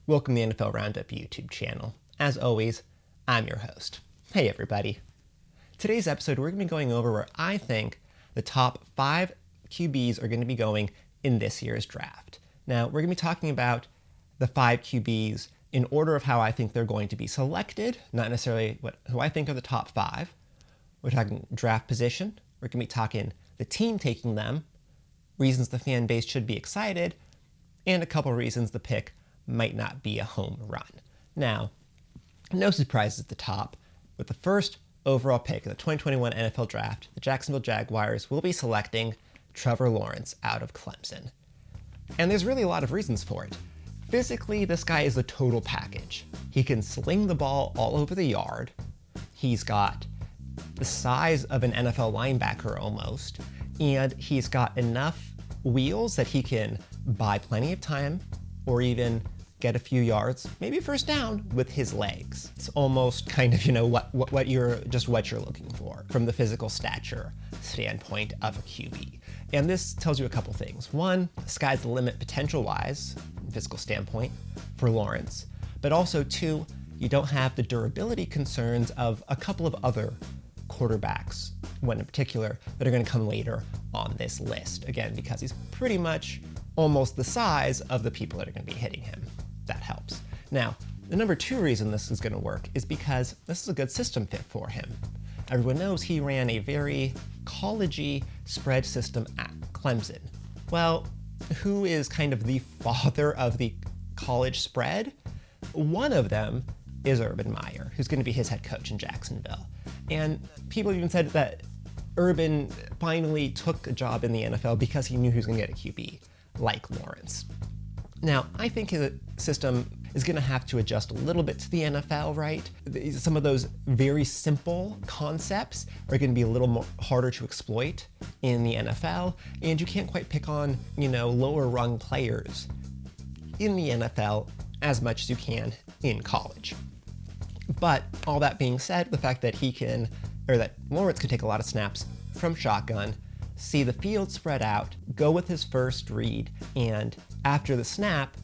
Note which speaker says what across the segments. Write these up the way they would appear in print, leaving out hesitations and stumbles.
Speaker 1: Welcome to the NFL Roundup YouTube channel. As always, I'm your host. Hey everybody. Today's episode, we're going to be going over where I think the top 5 QBs are going to be going in this year's draft. Now, we're going to be talking about the 5 QBs in order of how I think they're going to be selected, not necessarily who I think are the top 5. We're talking draft position. We're going to be talking the team taking them, reasons the fan base should be excited, and a couple reasons the pick might not be a home run. Now, no surprises at the top. With the first overall pick in the 2021 NFL Draft, the Jacksonville Jaguars will be selecting Trevor Lawrence out of Clemson. And there's really a lot of reasons for it. Physically, this guy is the total package. He can sling the ball all over the yard. He's got the size of an NFL linebacker almost, and he's got enough wheels that he can buy plenty of time or even get a few yards, maybe first down, with his legs. It's almost kind of, what you're looking for from the physical stature standpoint of a QB. And this tells you a couple things. One, the sky's the limit potential-wise, physical standpoint, for Lawrence. But also, two, you don't have the durability concerns of a couple of other quarterbacks, one in particular, that are going to come later on this list. Again, because he's pretty much almost the size of the people that are going to be hitting him. That helps. Now, the number 2 reason this is going to work is because this is a good system fit for him. Everyone knows he ran a very college-y spread system at Clemson. Well, who is kind of the father of the college spread? One of them is Urban Meyer, who's going to be his head coach in Jacksonville. And people even said that Urban finally took a job in the NFL because he knew he was going to get a QB like Lawrence. Now, I think his system is going to have to adjust a little bit to the NFL, right? Some of those very simple concepts are going to be a little more harder to exploit in the NFL, and you can't quite pick on, lower rung players in the NFL as much as you can in college. But all that being said, the fact that that Lawrence can take a lot of snaps from shotgun, see the field spread out, go with his first read, and after the snap,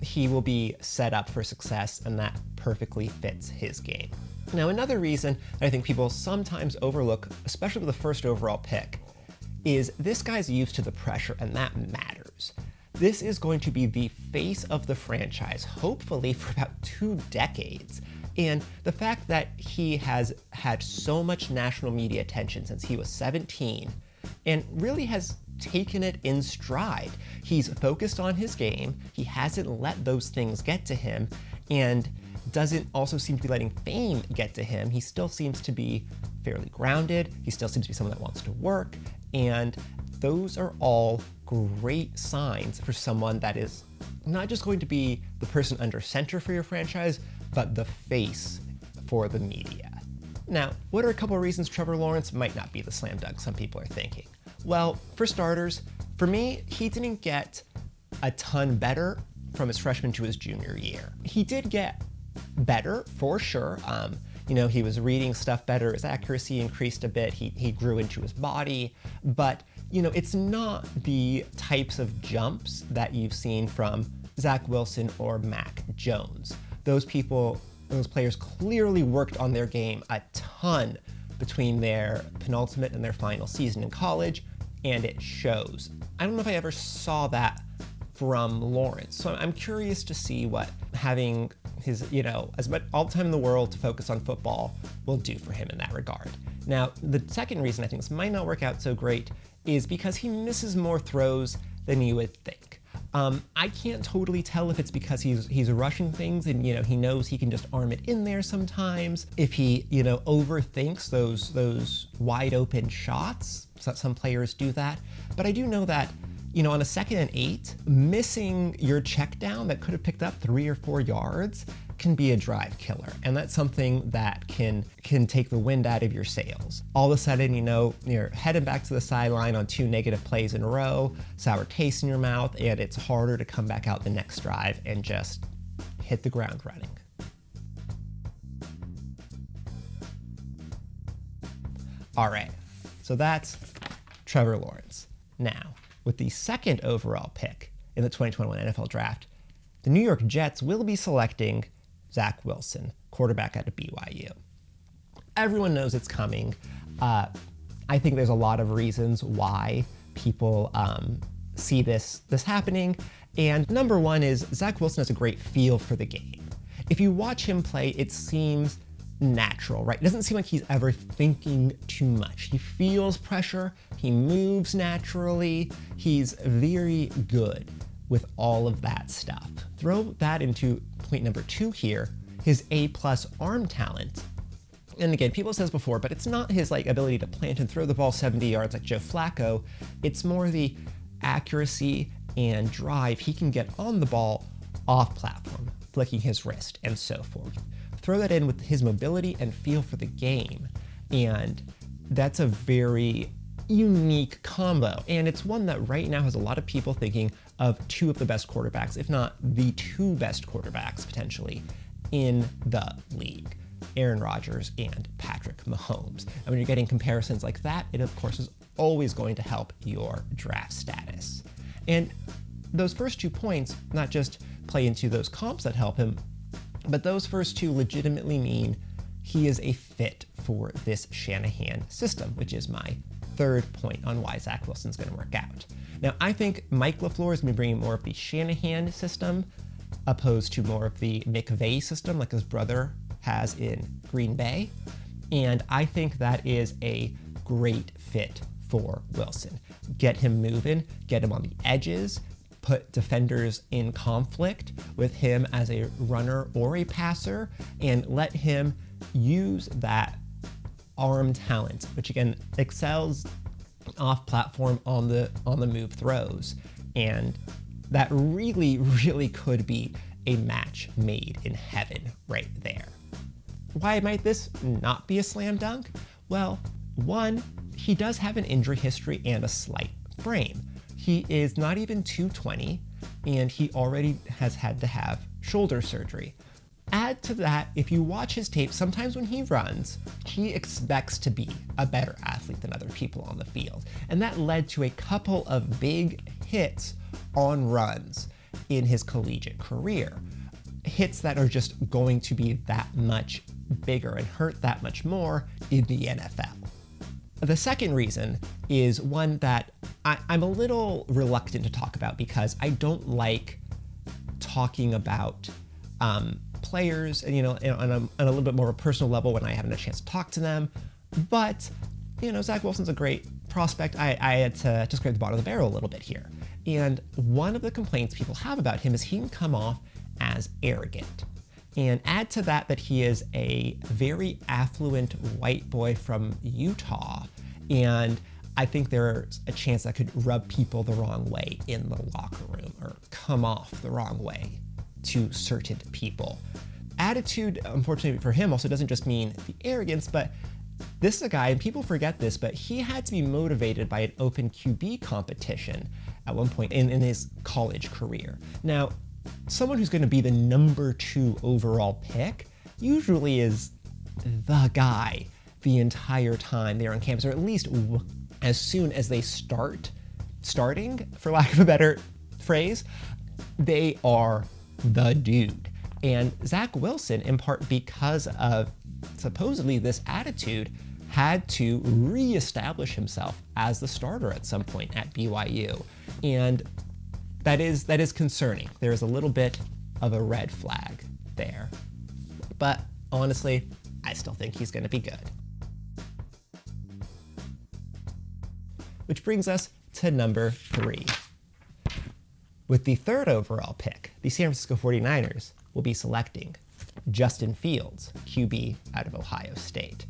Speaker 1: he will be set up for success, and that perfectly fits his game. Now, another reason that I think people sometimes overlook, especially with the first overall pick, is this guy's used to the pressure, and that matters. This is going to be the face of the franchise, hopefully for about 2 decades. And the fact that he has had so much national media attention since he was 17 and really has taken it in stride. He's focused on his game. He hasn't let those things get to him and doesn't also seem to be letting fame get to him. He still seems to be fairly grounded. He still seems to be someone that wants to work. And those are all great signs for someone that is not just going to be the person under center for your franchise, but the face for the media. Now, what are a couple of reasons Trevor Lawrence might not be the slam dunk some people are thinking? Well, for starters, for me, he didn't get a ton better from his freshman to his junior year. He did get better, for sure. He was reading stuff better, his accuracy increased a bit, he grew into his body, but, it's not the types of jumps that you've seen from Zach Wilson or Mac Jones. Those players clearly worked on their game a ton between their penultimate and their final season in college, and it shows. I don't know if I ever saw that from Lawrence, so I'm curious to see what having his, as much all the time in the world to focus on football will do for him in that regard. Now, the second reason I think this might not work out so great is because he misses more throws than you would think. I can't totally tell if it's because he's rushing things and he knows he can just arm it in there sometimes. If he overthinks those wide open shots, some players do that. But I do know that on a 2nd and 8, missing your check down that could have picked up 3 or 4 yards can be a drive killer, and that's something that can take the wind out of your sails. All of a sudden, you're heading back to the sideline on 2 negative plays in a row, sour taste in your mouth, and it's harder to come back out the next drive and just hit the ground running. All right, so that's Trevor Lawrence. Now, with the 2nd overall pick in the 2021 NFL Draft, the New York Jets will be selecting Zach Wilson, quarterback out of BYU. Everyone knows it's coming. I think there's a lot of reasons why people see this happening. And number one is Zach Wilson has a great feel for the game. If you watch him play, it seems natural, right? It doesn't seem like he's ever thinking too much. He feels pressure, he moves naturally, he's very good with all of that stuff. Throw that into point number two here, his A+ arm talent. And again, people have said this before, but it's not his ability to plant and throw the ball 70 yards like Joe Flacco. It's more the accuracy and drive he can get on the ball off platform, flicking his wrist and so forth. Throw that in with his mobility and feel for the game, and that's a very unique combo. And it's one that right now has a lot of people thinking of two of the best quarterbacks, if not the two best quarterbacks potentially in the league. Aaron Rodgers and Patrick Mahomes. And when you're getting comparisons like that, it of course is always going to help your draft status. And those first 2 points not just play into those comps that help him, but those first two legitimately mean he is a fit for this Shanahan system, which is my third point on why Zach Wilson's going to work out. Now, I think Mike LaFleur is going to be bringing more of the Shanahan system opposed to more of the McVay system like his brother has in Green Bay. And I think that is a great fit for Wilson. Get him moving, get him on the edges, put defenders in conflict with him as a runner or a passer, and let him use that arm talent, which again excels off platform on the move throws. And that really, really could be a match made in heaven right there. Why might this not be a slam dunk? Well, one, he does have an injury history and a slight frame. He is not even 220, and he already has had to have shoulder surgery. Add to that, if you watch his tape, sometimes when he runs, he expects to be a better athlete than other people on the field. And that led to a couple of big hits on runs in his collegiate career. Hits that are just going to be that much bigger and hurt that much more in the NFL. The second reason is one that I'm a little reluctant to talk about because I don't like talking about players, and on a little bit more of a personal level when I haven't had a chance to talk to them. But Zach Wilson's a great prospect. I had to just scrape the bottom of the barrel a little bit here. And one of the complaints people have about him is he can come off as arrogant. And add to that he is a very affluent white boy from Utah. And I think there's a chance that could rub people the wrong way in the locker room or come off the wrong way to certain people. Attitude, unfortunately for him, also doesn't just mean the arrogance, but this is a guy, and people forget this, but he had to be motivated by an open QB competition at one point in his college career. Now, someone who's going to be the number 2 overall pick usually is the guy the entire time they're on campus, or at least as soon as they starting, for lack of a better phrase, they are the dude. And Zach Wilson, in part because of supposedly this attitude, had to reestablish himself as the starter at some point at BYU. And that is concerning. There is a little bit of a red flag there. But honestly, I still think he's going to be good. Which brings us to number 3. With the 3rd overall pick, the San Francisco 49ers will be selecting Justin Fields, QB out of Ohio State.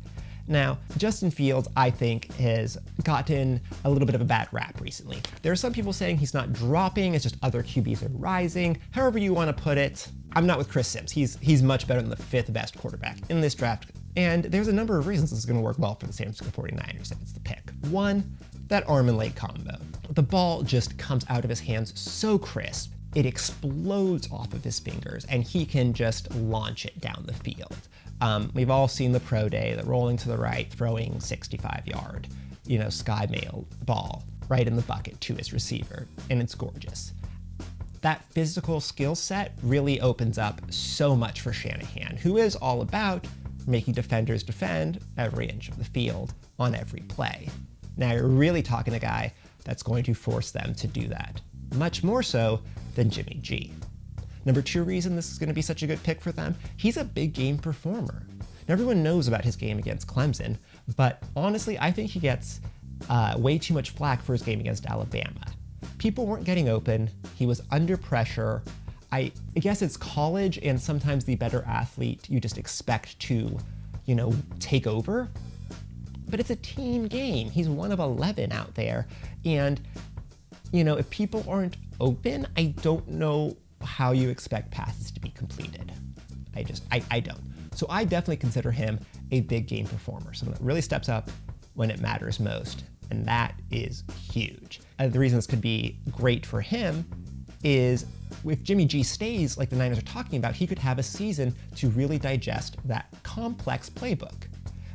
Speaker 1: Now, Justin Fields, I think, has gotten a little bit of a bad rap recently. There are some people saying he's not dropping, it's just other QBs are rising. However you want to put it, I'm not with Chris Sims. He's much better than the 5th best quarterback in this draft. And there's a number of reasons this is going to work well for the San Francisco 49ers if it's the pick. One, that arm and leg combo. The ball just comes out of his hands so crisp, it explodes off of his fingers, and he can just launch it down the field. We've all seen the pro day, the rolling to the right, throwing 65-yard, sky mail ball right in the bucket to his receiver, and it's gorgeous. that physical skill set really opens up so much for Shanahan, who is all about making defenders defend every inch of the field on every play. Now you're really talking a guy that's going to force them to do that, much more so than Jimmy G. Number 2 reason this is going to be such a good pick for them, he's a big game performer. Now everyone knows about his game against Clemson, but honestly, I think he gets way too much flack for his game against Alabama. People weren't getting open, he was under pressure. I guess it's college, and sometimes the better athlete you just expect to, take over. But it's a team game. He's one of 11 out there. And, if people aren't open, I don't know how you expect passes to be completed. I don't. So I definitely consider him a big game performer, someone that really steps up when it matters most. And that is huge. The reason this could be great for him is if Jimmy G stays like the Niners are talking about, he could have a season to really digest that complex playbook.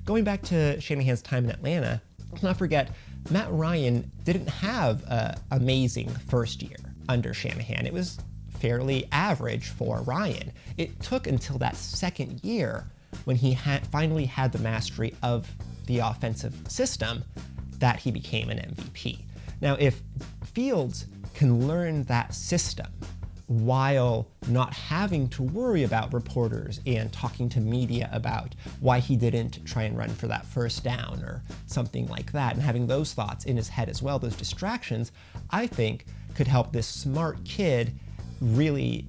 Speaker 1: Going back to Shanahan's time in Atlanta, let's not forget, Matt Ryan didn't have an amazing first year under Shanahan. It was fairly average for Ryan. It took until that second year when he finally had the mastery of the offensive system that he became an MVP. Now, if Fields can learn that system while not having to worry about reporters and talking to media about why he didn't try and run for that first down or something like that, and having those thoughts in his head as well, those distractions, I think could help this smart kid really,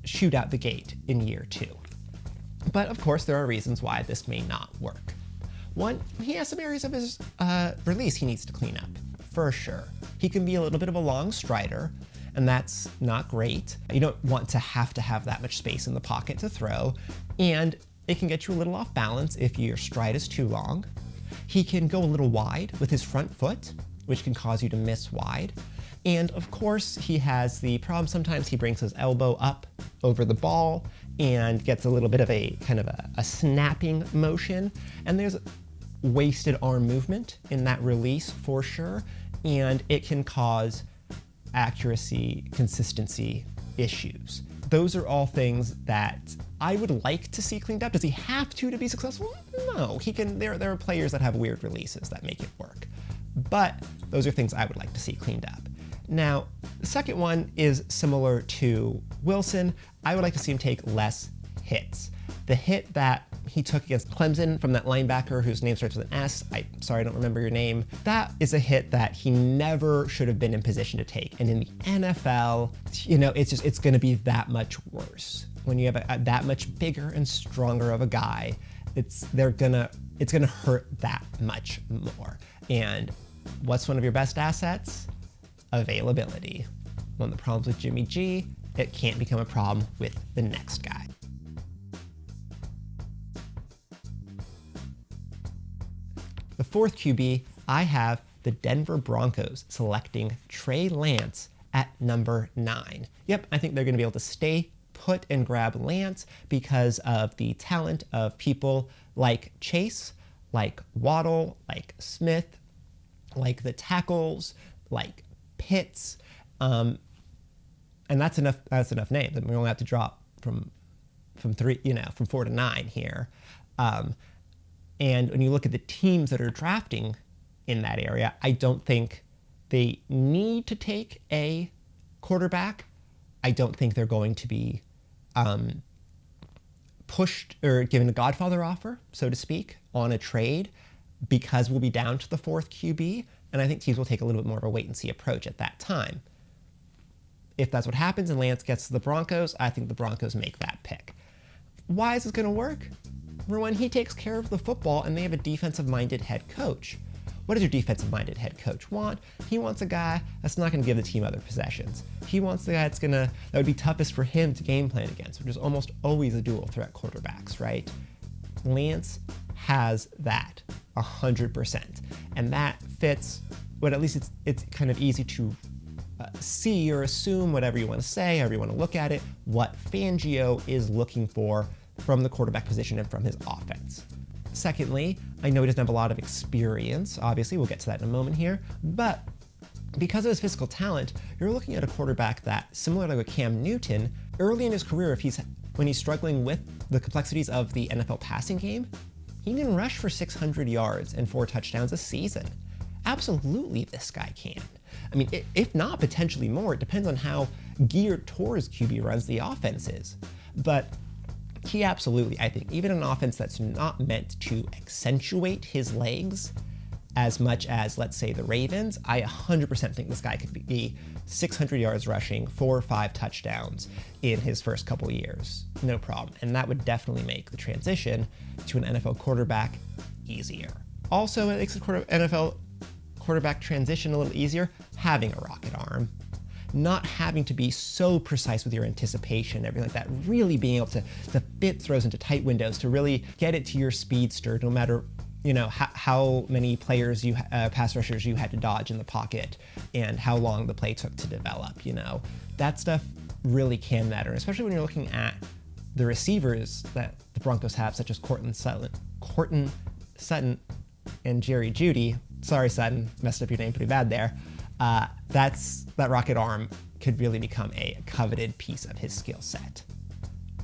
Speaker 1: shoot out the gate in year 2. But of course, there are reasons why this may not work. One, he has some areas of his release he needs to clean up, for sure. He can be a little bit of a long strider, and that's not great. You don't want to have that much space in the pocket to throw, and it can get you a little off balance if your stride is too long. He can go a little wide with his front foot, which can cause you to miss wide. And of course, he has the problem sometimes he brings his elbow up over the ball and gets a little bit of a kind of a snapping motion. And there's wasted arm movement in that release for sure. And it can cause accuracy, consistency issues. Those are all things that I would like to see cleaned up. Does he have to be successful? No, he can. There are players that have weird releases that make it work. But those are things I would like to see cleaned up. Now, the second one is similar to Wilson. I would like to see him take less hits. The hit that he took against Clemson from that linebacker whose name starts with an S, sorry, I don't remember your name. That is a hit that he never should have been in position to take. And in the NFL, it's going to be that much worse. When you have that much bigger and stronger of a guy, it's going to hurt that much more. And what's one of your best assets? Availability. One of the problems with Jimmy G, it can't become a problem with the next guy. The fourth QB, I have the Denver Broncos selecting Trey Lance at number 9. Yep, I think they're going to be able to stay put and grab Lance because of the talent of people like Chase, like Waddle, like Smith, like the tackles, like Pitts, and that's enough. That's enough names. We only have to drop from 4 to 9 here. And when you look at the teams that are drafting in that area, I don't think they need to take a quarterback. I don't think they're going to be pushed or given a Godfather offer, so to speak, on a trade because we'll be down to the 4th QB. And I think teams will take a little bit more of a wait-and-see approach at that time. If that's what happens and Lance gets to the Broncos, I think the Broncos make that pick. Why is this going to work? Number one, he takes care of the football, and they have a defensive-minded head coach. What does your defensive-minded head coach want? He wants a guy that's not going to give the team other possessions. He wants the guy that would be toughest for him to game plan against, which is almost always a dual-threat quarterbacks, right? Lance has that 100%, and that fits. But at least it's kind of easy to see or assume, whatever you want to say, however you want to look at it, what Fangio is looking for from the quarterback position and from his offense. Secondly, I know he doesn't have a lot of experience. Obviously, we'll get to that in a moment here, but Because of his physical talent, you're looking at a quarterback that, similar to Cam Newton, early in his career, when he's struggling with the complexities of the NFL passing game, he can rush for 600 yards and 4 touchdowns a season. Absolutely, this guy can. I mean, if not potentially more, it depends on how geared towards QB runs the offense is. But he absolutely, I think, even an offense that's not meant to accentuate his legs as much as, let's say, the Ravens, I 100% think this guy could be 600 yards rushing, 4 or 5 touchdowns in his first couple years. No problem. And that would definitely make the transition to an NFL quarterback easier. Also, it makes the NFL quarterback transition a little easier, having a rocket arm. Not having to be so precise with your anticipation, everything like that. Really being able to fit throws into tight windows, to really get it to your speedster, no matter how many players pass rushers you had to dodge in the pocket and how long the play took to develop. That stuff really can matter, especially when you're looking at the receivers that the Broncos have, such as Courtland Sutton and Jerry Jeudy. Sorry, Sutton, messed up your name pretty bad there. That rocket arm could really become a coveted piece of his skill set.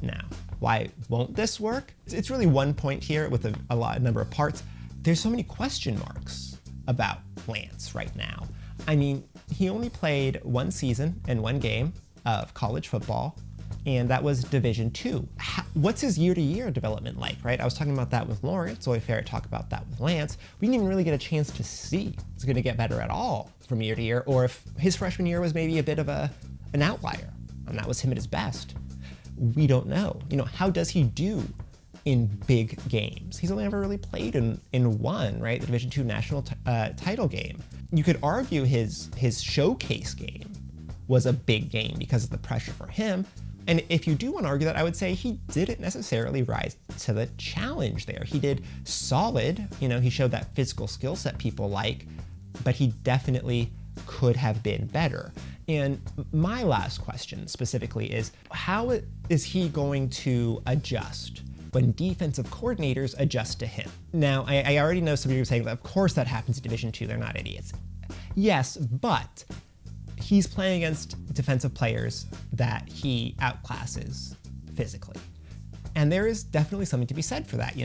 Speaker 1: Now, why won't this work? It's really one point here with a number of parts. There's so many question marks about Lance right now. I mean, he only played 1 season and 1 game of college football, and that was Division II. What's his year-to-year development like, right? I was talking about that with Lawrence, so fair to talk about that with Lance. We didn't even really get a chance to see if it's going to get better at all from year to year, or if his freshman year was maybe a bit of an outlier, and that was him at his best. We don't know. How does he do in big games? He's only ever really played in one, right? The Division II national title game. You could argue his showcase game was a big game because of the pressure for him. And if you do want to argue that, I would say he didn't necessarily rise to the challenge there. He did solid. He showed that physical skill set people like, but he definitely could have been better. And my last question specifically is, how is he going to adjust when defensive coordinators adjust to him? Now, I already know some of you are saying that, of course that happens in Division II, they're not idiots. Yes, but he's playing against defensive players that he outclasses physically. And there is definitely something to be said for that,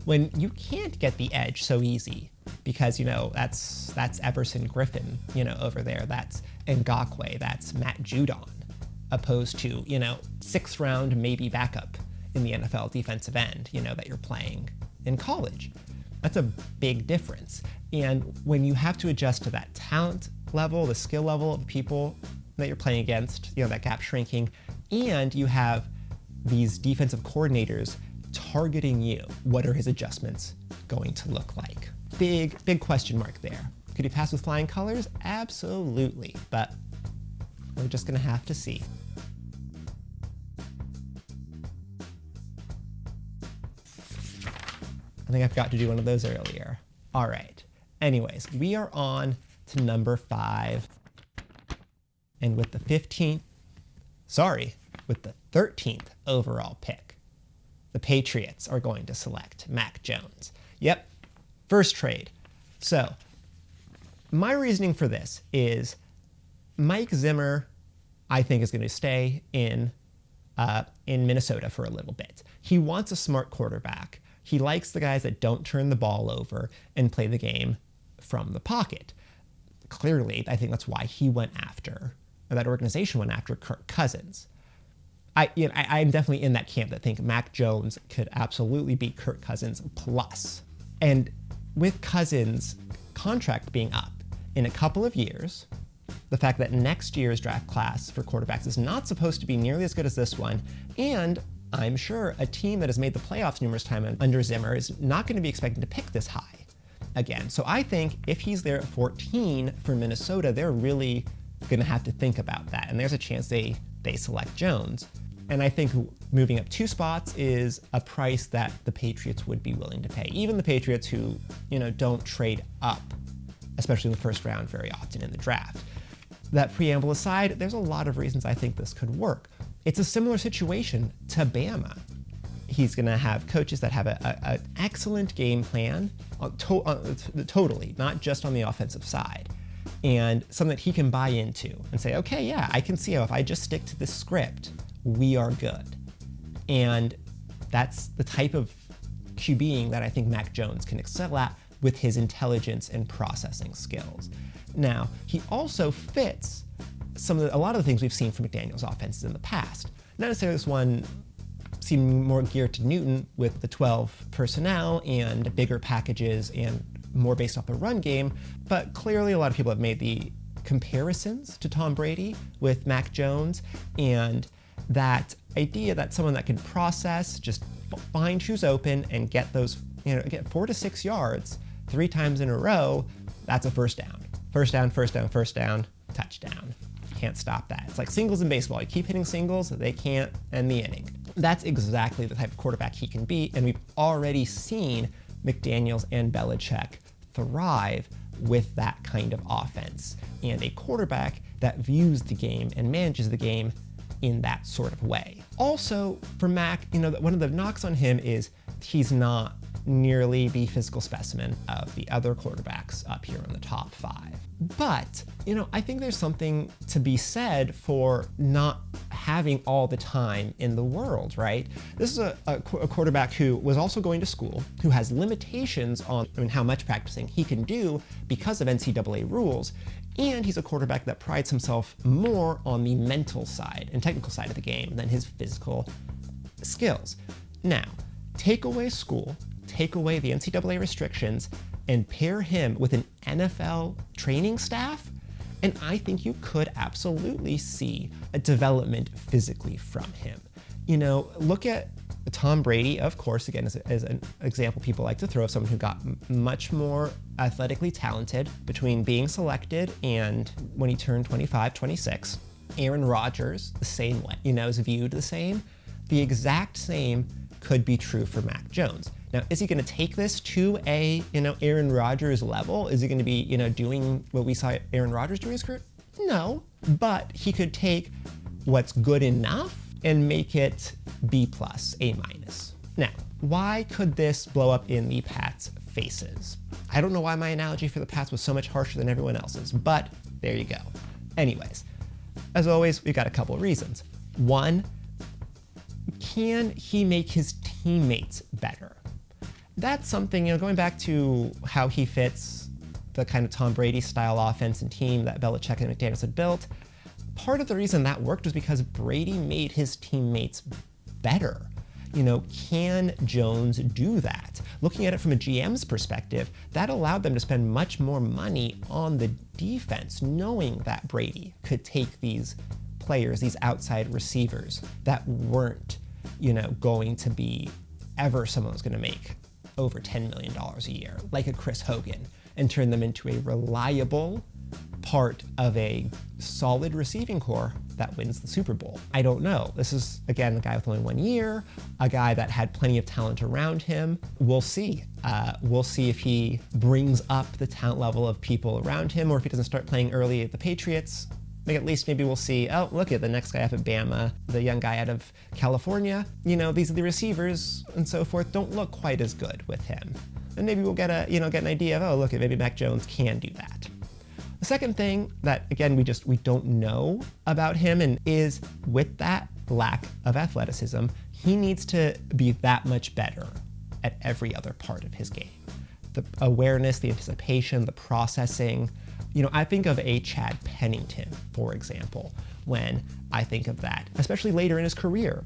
Speaker 1: when you can't get the edge so easy because, that's Everson Griffin, over there, that's Ngakoue, that's Matt Judon, opposed to, 6th round maybe backup in the NFL defensive end, that you're playing in college. That's a big difference. And when you have to adjust to that talent level, the skill level of people that you're playing against, that gap shrinking, and you have these defensive coordinators targeting you, what are his adjustments going to look like? Big question mark there. Could he pass with flying colors? Absolutely, but we're just gonna have to see. I think I forgot to do one of those earlier. All right, anyways, we are on to number 5. And with the 13th overall pick, the Patriots are going to select Mac Jones. Yep, first trade. So my reasoning for this is Mike Zimmer, I think, is going to stay in Minnesota for a little bit. He wants a smart quarterback. He likes the guys that don't turn the ball over and play the game from the pocket. Clearly, I think that's why he went after, or that organization went after, Kirk Cousins. I'm definitely in that camp that think Mac Jones could absolutely beat Kirk Cousins plus. And with Cousins' contract being up in a couple of years, the fact that next year's draft class for quarterbacks is not supposed to be nearly as good as this one, and I'm sure a team that has made the playoffs numerous times under Zimmer is not going to be expecting to pick this high again. So I think if he's there at 14 for Minnesota, they're really going to have to think about that. And there's a chance they select Jones. And I think moving up 2 spots is a price that the Patriots would be willing to pay. Even the Patriots who, don't trade up, especially in the first round very often in the draft. That preamble aside, there's a lot of reasons I think this could work. It's a similar situation to Bama. He's going to have coaches that have an excellent game plan, totally, not just on the offensive side. and something that he can buy into and say, okay, yeah, I can see how if I just stick to this script, we are good. And that's the type of QBing that I think Mac Jones can excel at with his intelligence and processing skills. Now, he also fits a lot of the things we've seen from McDaniel's offenses in the past. Not necessarily this one seeming more geared to Newton with the 12 personnel and bigger packages and more based off the run game, but clearly a lot of people have made the comparisons to Tom Brady with Mac Jones, and that idea that someone that can process, just find who's open and get those, get 4 to 6 yards 3 times in a row, that's a first down. First down, first down, first down, touchdown. Can't stop that. It's like singles in baseball. You keep hitting singles, they can't end the inning. That's exactly the type of quarterback he can be, and we've already seen McDaniels and Belichick thrive with that kind of offense, and a quarterback that views the game and manages the game in that sort of way. Also, for Mac, one of the knocks on him is he's not nearly the physical specimen of the other quarterbacks up here in the top 5. But, I think there's something to be said for not having all the time in the world, right? This is a quarterback who was also going to school, who has limitations on how much practicing he can do because of NCAA rules, and he's a quarterback that prides himself more on the mental side and technical side of the game than his physical skills. Now, take away school, take away the NCAA restrictions, and pair him with an NFL training staff, and I think you could absolutely see a development physically from him. Look at Tom Brady, of course, again, as an example people like to throw, someone who got much more athletically talented between being selected and when he turned 25, 26. Aaron Rodgers, the same way, is viewed the same. The exact same could be true for Mac Jones. Now, is he going to take this to a, Aaron Rodgers level? Is he going to be, doing what we saw Aaron Rodgers do in his career? No, but he could take what's good enough and make it B+, A-. Now, why could this blow up in the Pats' faces? I don't know why my analogy for the Pats was so much harsher than everyone else's, but there you go. Anyways, as always, we've got a couple of reasons. One, can he make his teammates better? That's something, going back to how he fits the kind of Tom Brady style offense and team that Belichick and McDaniels had built. Part of the reason that worked was because Brady made his teammates better. Can Jones do that? Looking at it from a GM's perspective, that allowed them to spend much more money on the defense, knowing that Brady could take these players, these outside receivers that weren't, going to be ever someone who's going to make over $10 million a year, like a Chris Hogan, and turn them into a reliable part of a solid receiving core that wins the Super Bowl. I don't know. This is, again, a guy with only 1 year, a guy that had plenty of talent around him. We'll see. We'll see if he brings up the talent level of people around him, or if he doesn't start playing early at the Patriots. At least maybe we'll see, oh, look at the next guy up at Bama, the young guy out of California. These are the receivers and so forth don't look quite as good with him. And maybe we'll get an idea of, oh, look, maybe Mac Jones can do that. The second thing that, again, we don't know about him, and is with that lack of athleticism, he needs to be that much better at every other part of his game. The awareness, the anticipation, the processing. I think of a Chad Pennington, for example, when I think of that, especially later in his career.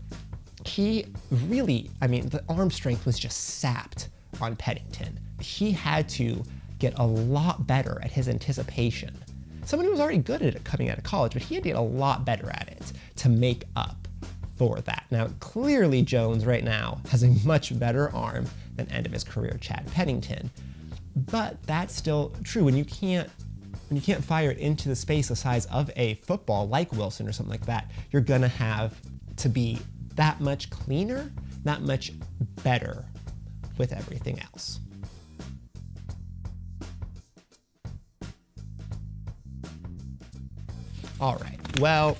Speaker 1: He really, the arm strength was just sapped on Pennington. He had to get a lot better at his anticipation. Someone who was already good at it coming out of college, but he had to get a lot better at it to make up for that. Now, clearly Jones right now has a much better arm than end of his career Chad Pennington, but that's still true. When you can't fire it into the space the size of a football like Wilson or something like that, you're gonna have to be that much cleaner, that much better with everything else. All right, well,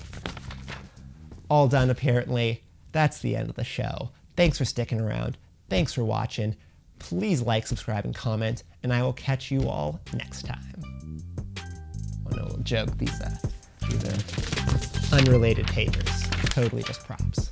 Speaker 1: all done apparently. That's the end of the show. Thanks for sticking around. Thanks for watching. Please like, subscribe, and comment, and I will catch you all next time. little joke. These are unrelated papers. Totally just props.